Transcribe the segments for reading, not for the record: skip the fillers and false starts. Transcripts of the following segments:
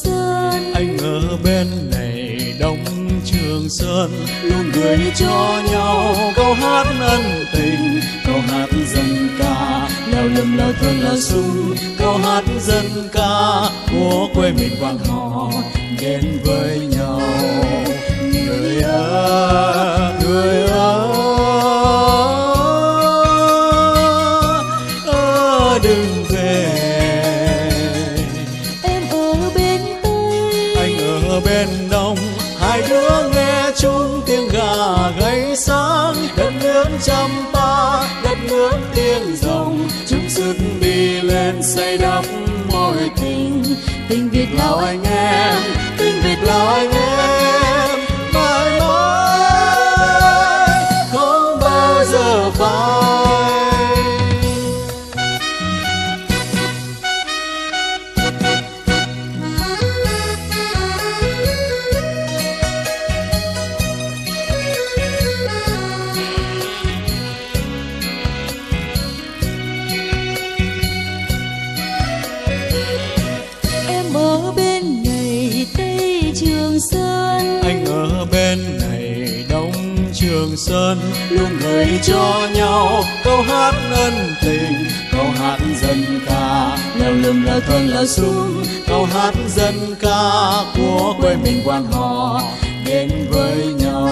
Sơn. Anh ở bên này Đông Trường Sơn, luôn gửi cho nhau câu hát ân tình, câu hát dân ca leo lừng leo thơm leo sung, câu hát dân ca của quê mình Quảng Họ đến với nhau. Người ơi, người ơi, đừng về. Em ở bên Tây, Anh ở bên Đông, hai đứa nghe chung tiếng gà gáy sáng. Đất nước Champa, đất nước tiếng rồng, chung sức đi lên xây đắp mối tình. tình Việt Lào anh em, tình Việt Lào anh em, mãi mãi không bao giờ phai. Em ở bên này Tây Trường Sơn. Anh ở bên này Đông Trường Sơn, luôn gửi cho nhau câu hát ân tình, câu hát dân ca leo lừng leo thơm leo sung, câu hát dân ca của quê mình Quảng Họ đến với nhau.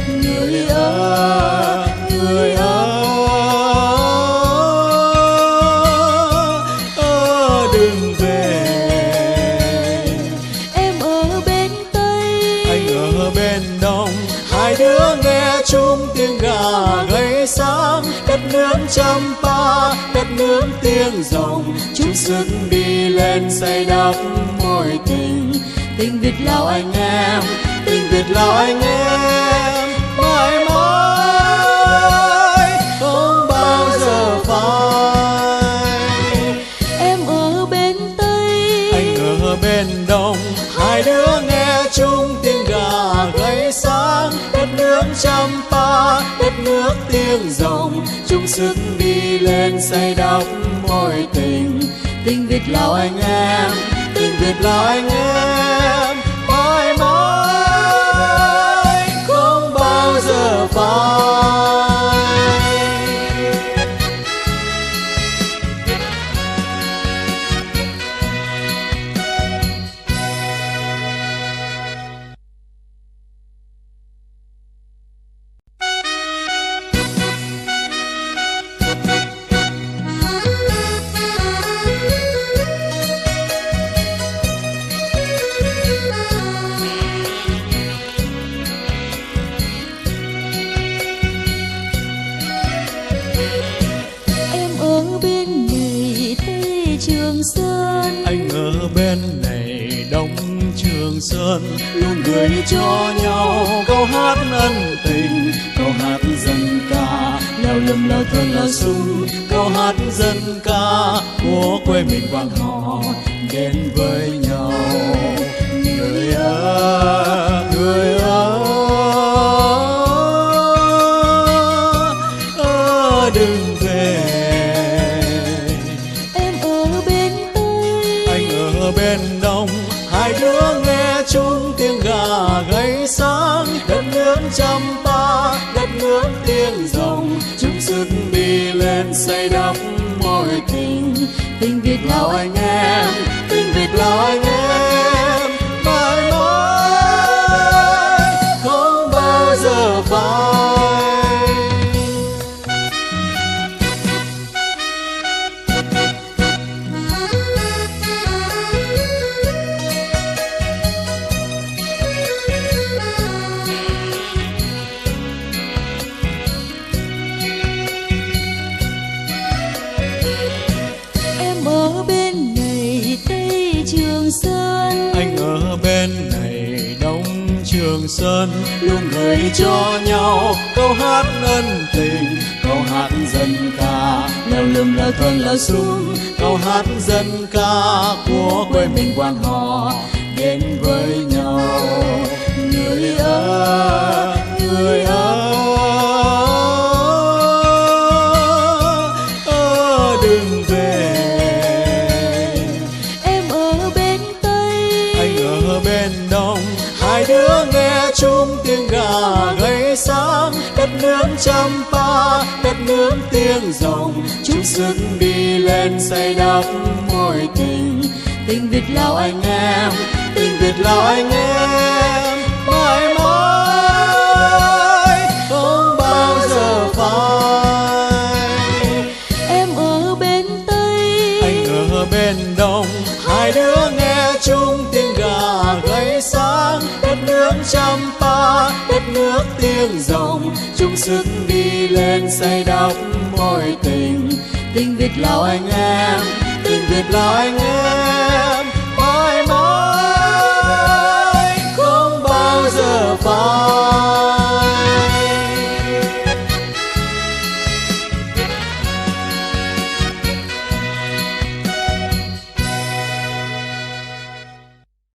Người ơi, người ơi, đừng về. Em ở bên Tây, Anh ở bên Đông, hai đứa nghe chung tiếng gà gáy sáng. Đất nước Champa, đất nước tiếng rồng, chung sức đi lên xây đắp mối tình. tình Việt Lào Anh em, tình Việt Lào anh em, mãi mãi không bao giờ phai. em ở bên Tây, Anh ở bên Đông, hai đứa nghe chung tiếng gà gáy sáng. Đất nước Champa, đất nước tiếng rồng, chung sức đi lên xây đắp mối tình. tình Việt Lào anh em, tình Việt Lào anh em, mãi mãi không bao giờ phai. Em ở bên này Tây Trường Sơn. Anh ở bên này Đông Trường Sơn, luôn gửi cho nhau câu hát ân tình, câu hát dân ca leo lừng leo thơm leo sung, câu hát dân ca của quê mình Quảng Họ đến với nhau. Người ơi, người ơi, đừng về. Em ở bên Tây, Anh ở bên Đông, hai đứa nghe chung tiếng gà gáy sáng. Đất nước Champa, đất nước tiếng rồng, chung sức đi lên xây đắp mối tình. tình Việt Lào anh em, tình Việt Lào anh em, mãi mãi không bao giờ phai. em ở bên này Tây Trường Sơn. Anh ở bên này Đông Trường Sơn, luôn gửi cho nhau câu hát ân tình, câu hát dân ca leo lừng leo thơm leo sung, câu hát dân ca của quê mình Quảng Họ đến với nhau. Người ơi, người ơi, đừng về. Em ở bên Tây, nước Champa, đất nước tiếng rồng, chung sức đi lên xây đắp mối tình. Tình Việt Lào anh em, Tình Việt Lào anh em, mãi mãi không bao giờ phai. em ở bên Tây, Anh ở bên Đông, hai đứa nghe chung tiếng gà gáy sáng. Đất nước Champa, đất nước tiếng rồng, chung sức đi lên xây đắp mối tình. tình Việt Lào Lào anh em, Tình Việt Lào anh em.